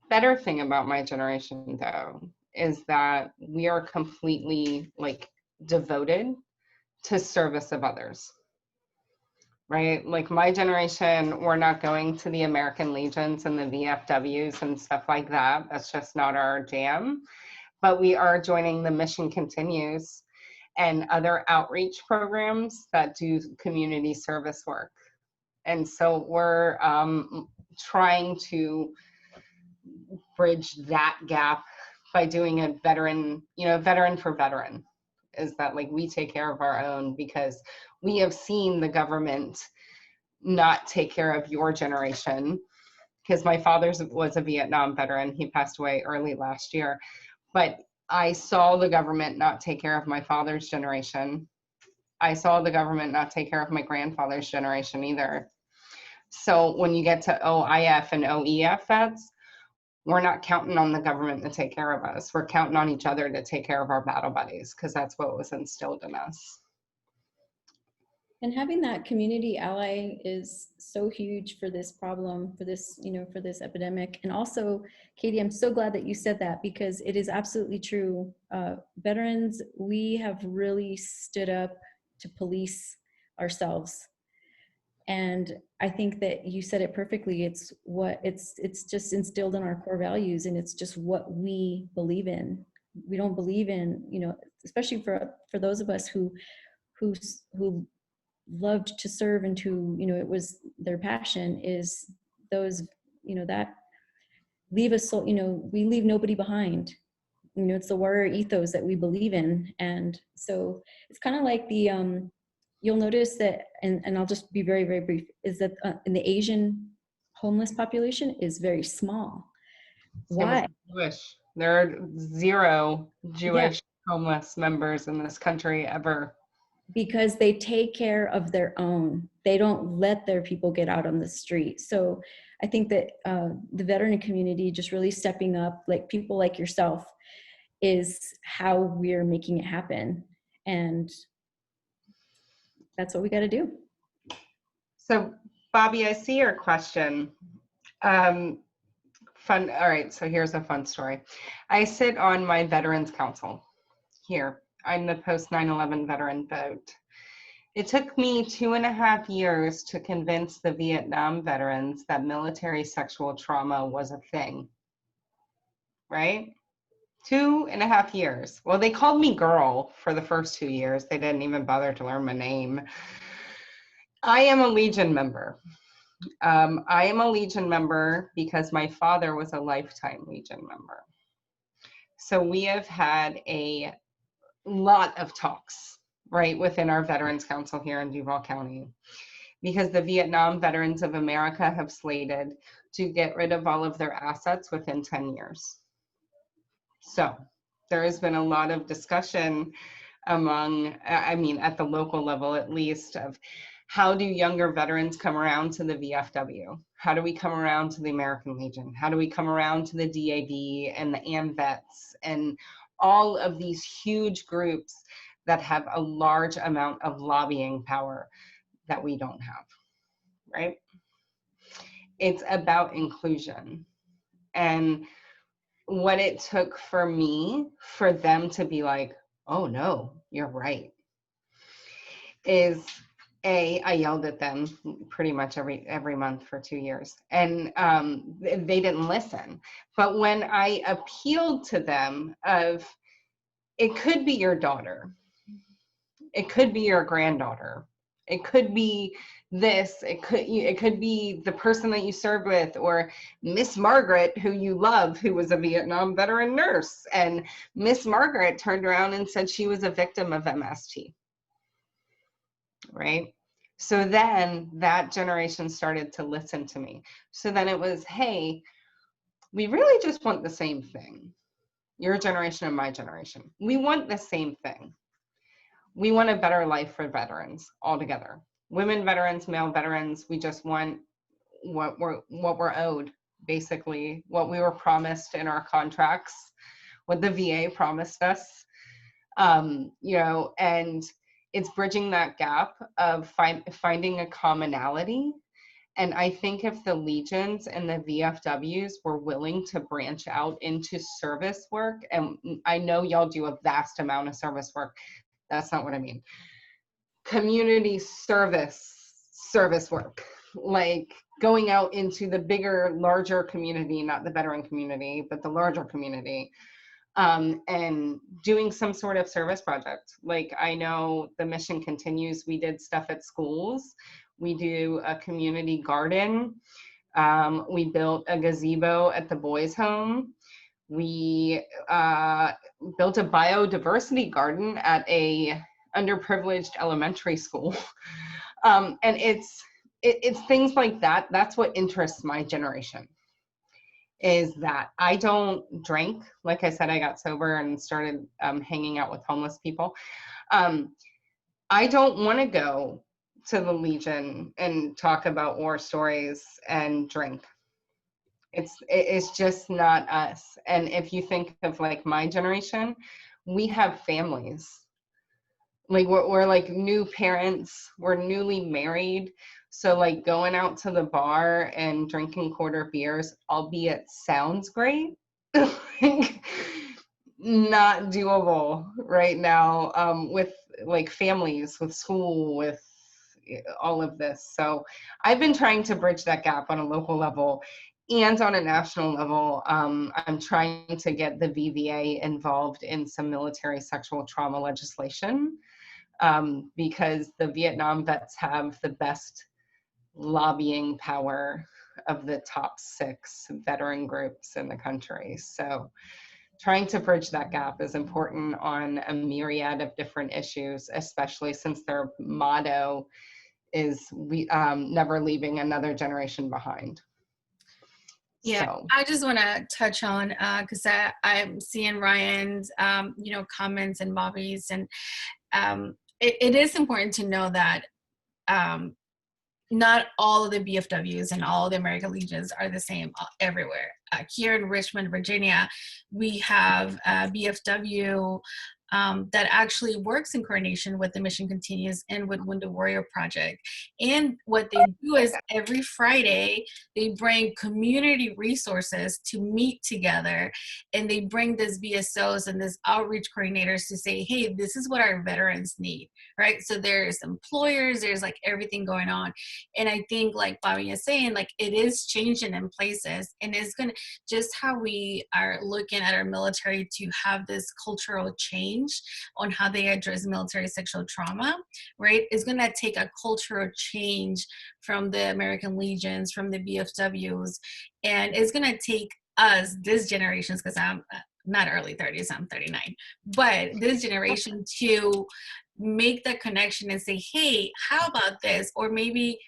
Better thing about my generation, though, is that we are completely like devoted to service of others, right? Like my generation, we're not going to the American Legions and the VFWs and stuff like that. That's just not our jam. But we are joining the Mission Continues and other outreach programs that do community service work. And so we're trying to bridge that gap by doing a veteran, veteran for veteran, is that like we take care of our own because we have seen the government not take care of your generation. Because my father was a Vietnam veteran. He passed away early last year. But I saw the government not take care of my father's generation. I saw the government not take care of my grandfather's generation either. So when you get to OIF and OEF vets, we're not counting on the government to take care of us. We're counting on each other to take care of our battle buddies, because that's what was instilled in us. And having that community ally is so huge for this problem, for this, for this epidemic. And also, Katie, I'm so glad that you said that, because it is absolutely true. Veterans, we have really stood up to police ourselves. And I think that you said it perfectly. It's just instilled in our core values, and it's just what we believe in. We don't believe in, especially for those of us who loved to serve and who, it was their passion, is those, that leave us, so, we leave nobody behind. It's the warrior ethos that we believe in. And so it's kind of like the, you'll notice that, and I'll just be very, very brief, is that in the Asian homeless population is very small. Why? Jewish. There are 0 Jewish homeless members in this country ever. Because they take care of their own. They don't let their people get out on the street. So I think that the veteran community just really stepping up, like people like yourself, is how we're making it happen. And that's what we got to do. So Bobby, I see your question. Fun. All right, so here's a fun story. I sit on my Veterans Council here. I'm the post 9/11 veteran vote. It took me 2.5 years to convince the Vietnam veterans that military sexual trauma was a thing, right? 2.5 years. Well, they called me girl for the first 2 years. They didn't even bother to learn my name. I am a Legion member. I am a Legion member because my father was a lifetime Legion member. So we have had a lot of talks, right, within our Veterans Council here in Duval County, because the Vietnam Veterans of America have slated to get rid of all of their assets within 10 years. So there has been a lot of discussion among, at the local level at least, of how do younger veterans come around to the VFW? How do we come around to the American Legion? How do we come around to the DAV and the AMVETS and all of these huge groups that have a large amount of lobbying power that we don't have, right? It's about inclusion. And what it took for me, for them to be like, oh no, you're right, is I yelled at them pretty much every month for 2 years, and they didn't listen. But when I appealed to them of, it could be your daughter, it could be your granddaughter, it could be this, it could be the person that you served with, or Miss Margaret, who you love, who was a Vietnam veteran nurse, and Miss Margaret turned around and said she was a victim of MST. Right? So then that generation started to listen to me. So then it was, hey, we really just want the same thing. Your generation and my generation. We want the same thing. we want a better life for veterans altogether. Women veterans, male veterans, we just want what we're owed, basically, what we were promised in our contracts, what the VA promised us, you know, and it's bridging that gap of finding a commonality. And I think if the Legions and the VFWs were willing to branch out into service work, and I know y'all do a vast amount of service work, that's not what I mean. Community service work, like going out into the bigger, larger community, not the veteran community, but the larger community, and doing some sort of service project. Like, I know the mission continues. We did stuff at schools. We do a community garden. We built a gazebo at the boys' home. We built a biodiversity garden at a underprivileged elementary school. And it's things like that. That's what interests my generation, is that I don't drink. Like I said, I got sober and started hanging out with homeless people. I don't want to go to the Legion and talk about war stories and drink. It's just not us. And if you think of like my generation, we have families. Like we're like new parents, we're newly married. So like going out to the bar and drinking quarter beers, albeit sounds great, like, not doable right now, with like families, with school, with all of this. So I've been trying to bridge that gap on a local level and on a national level. I'm trying to get the VVA involved in some military sexual trauma legislation, because the Vietnam vets have the best lobbying power of the top 6 veteran groups in the country. So trying to bridge that gap is important on a myriad of different issues, especially since their motto is we never leaving another generation behind. Yeah, So. I just want to touch on, because I'm seeing Ryan's, you know, comments and Bobby's, and it is important to know that not all of the BFWs and all of the American Legions are the same everywhere. Here in Richmond, Virginia, we have a BFW that actually works in coordination with the Mission Continues and with Wounded Warrior Project. And what they do is every Friday, they bring community resources to meet together, and they bring this BSOs and this outreach coordinators to say, hey, this is what our veterans need, right? So there's employers, there's like everything going on. And I think like Bobby is saying, like it is changing in places, and it's gonna, just how we are looking at our military to have this cultural change on how they address military sexual trauma, right, is going to take a cultural change from the American Legions, from the BFWs, and it's going to take us, this generation, because I'm not early 30s, I'm 39, but this generation to make the connection and say, hey, how about this? Or maybe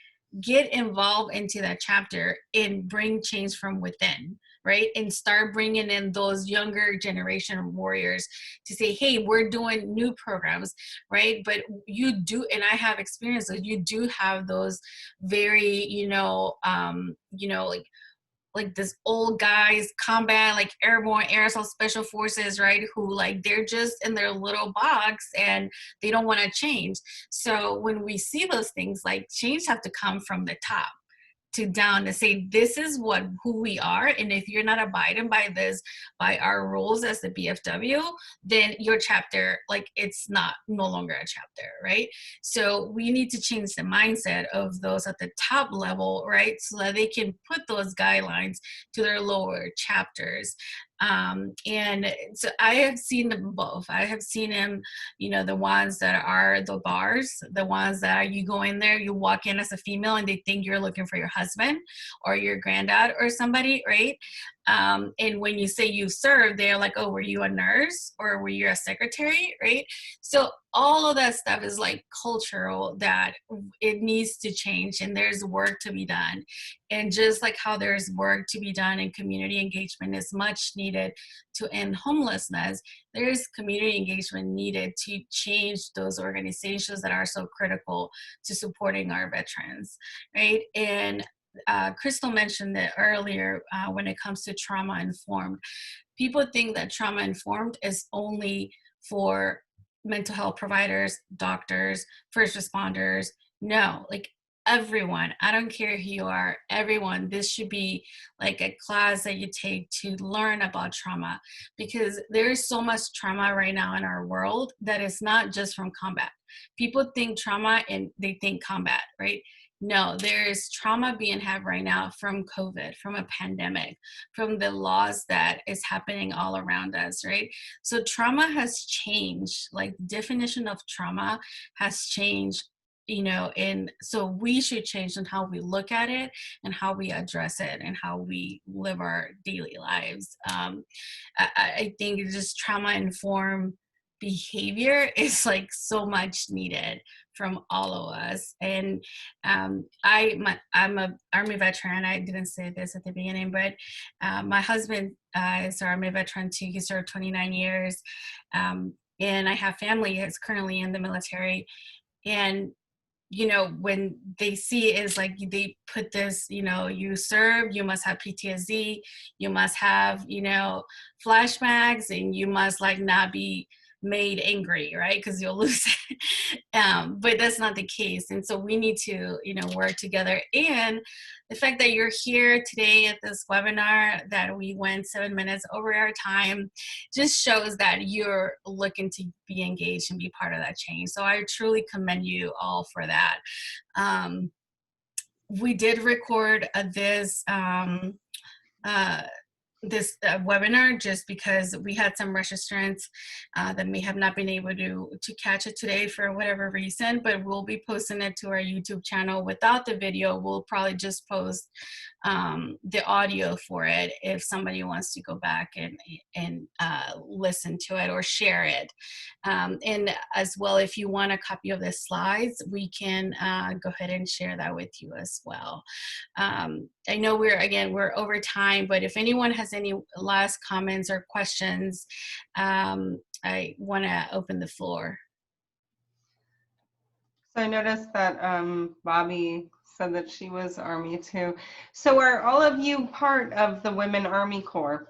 get involved into that chapter and bring change from within, right? And start bringing in those younger generation warriors to say, hey, we're doing new programs, right? But you do, and I have experience, so you do have those very, like this old guys combat, like airborne air assault special forces, right, who like they're just in their little box and they don't want to change. So when we see those things, like change have to come from the top to down to say, this is who we are, and if you're not abiding by this, by our rules as the BFW, then your chapter, like it's no longer a chapter, right? So we need to change the mindset of those at the top level, right, so that they can put those guidelines to their lower chapters. And so I have seen them both. I have seen them, the ones that are the bars, the ones that you go in there, you walk in as a female and they think you're looking for your husband or your granddad or somebody, right? And when you say you served, they're like, oh, were you a nurse or were you a secretary, right? So all of that stuff is like cultural, that it needs to change, and there's work to be done. And just like how there's work to be done and community engagement is much needed to end homelessness, there's community engagement needed to change those organizations that are so critical to supporting our veterans, right? And Crystal mentioned it earlier when it comes to trauma informed. People think that trauma informed is only for mental health providers, doctors, first responders. No, like everyone, I don't care who you are, everyone, this should be like a class that you take to learn about trauma, because there is so much trauma right now in our world that is not just from combat. People think trauma and they think combat, right? No, there is trauma being had right now from COVID, from a pandemic, from the laws that is happening all around us, right? So trauma has changed, like definition of trauma has changed, and so we should change in how we look at it and how we address it and how we live our daily lives. I think just trauma informed behavior is like so much needed from all of us. And I'm a Army veteran. I didn't say this at the beginning, but my husband is an Army veteran too. He served 29 years. And I have family that's currently in the military. And when they see it is like they put this, you serve, you must have PTSD, you must have, flashbacks, and you must like not be made angry, right? Because you'll lose it. But that's not the case. And so we need to, work together. And the fact that you're here today at this webinar, that we went 7 minutes over our time, just shows that you're looking to be engaged and be part of that change. So I truly commend you all for that. We did record this webinar just because we had some registrants that may have not been able to catch it today for whatever reason, but we'll be posting it to our YouTube channel without the video. We'll probably just post the audio for it if somebody wants to go back and listen to it or share it. And as well, if you want a copy of the slides, we can go ahead and share that with you as well. I know we're over time, but if anyone has any last comments or questions, I want to open the floor. So I noticed that Bobby said that she was Army too. So are all of you part of the Women Army Corps?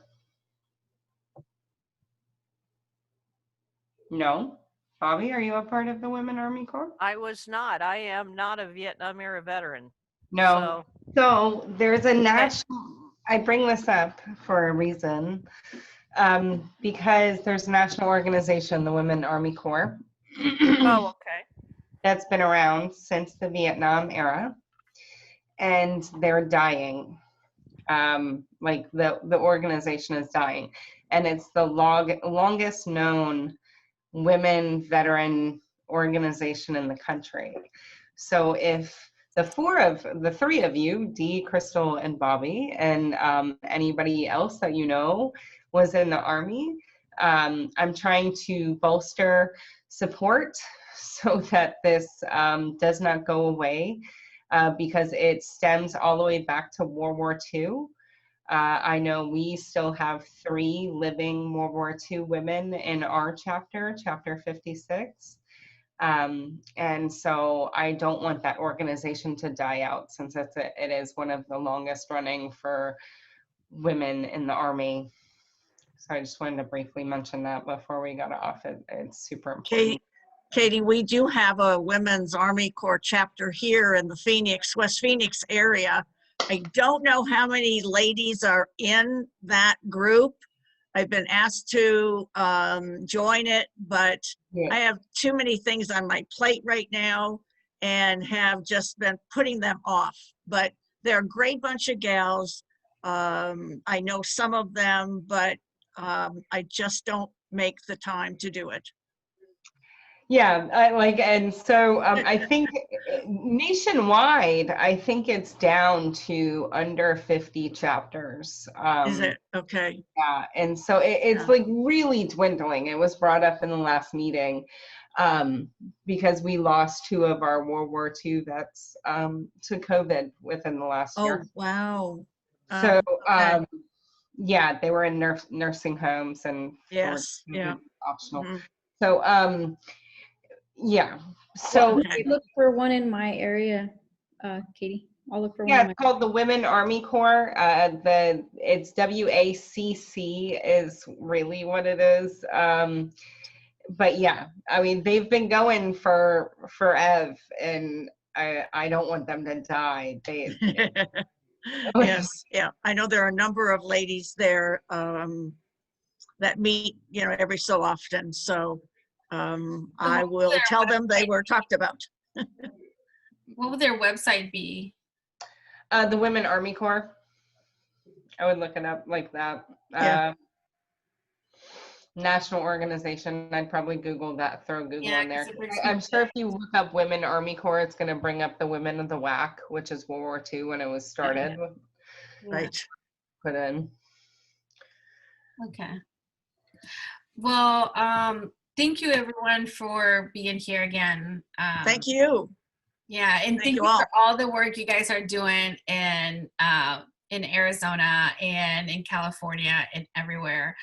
No? Bobby, are you a part of the Women Army Corps? I was not. I am not a Vietnam era veteran. No. So there's a national, I bring this up for a reason, because there's a national organization, the Women Army Corps. Oh, okay. That's been around since the Vietnam era, and they're dying. Like the organization is dying, and it's the longest known women veteran organization in the country. So if the three of you, Dee, Crystal, and Bobby, and anybody else that you know was in the Army, I'm trying to bolster support so that this does not go away, because it stems all the way back to World War II. I know we still have 3 living World War II women in our chapter 56. And so I don't want that organization to die out, since it is one of the longest running for women in the Army. So I just wanted to briefly mention that before we got off. It's super important. Katie, we do have a Women's Army Corps chapter here in the West Phoenix area. I don't know how many ladies are in that group. I've been asked to join it, but I have too many things on my plate right now and have just been putting them off. But they're a great bunch of gals. I know some of them, but I just don't make the time to do it. Yeah, and so I think nationwide, I think it's down to under 50 chapters. Is it? Okay. Yeah, and so it's Yeah. like really dwindling. It was brought up in the last meeting because we lost 2 of our World War II vets to COVID within the last Oh, year. wow. So Okay. yeah, they were in nursing homes and for Yes. Yeah. optional. Mhm. So yeah. So Okay. Look for one in my area, Katie. I'll look for one yeah, in my it's called the Women Army Corps. It's WACC is really what it is. But yeah, I mean they've been going for forever, and I don't want them to die. Yes. Yeah. I know there are a number of ladies there that meet, every so often. So I will tell them they were talked about. What would their website be? The Women Army Corps. I would look it up like that. Yeah. National organization. I'd probably Google that, throw Google Yeah, on there. because it brings I'm me sure if you look up Women Army Corps, it's going to bring up the Women of the WAC, which is World War II when it was started. Right. Put in. Okay. Well, thank you everyone for being here again. Thank you. Yeah, and Thank thank you you all. for all the work you guys are doing in Arizona and in California and everywhere.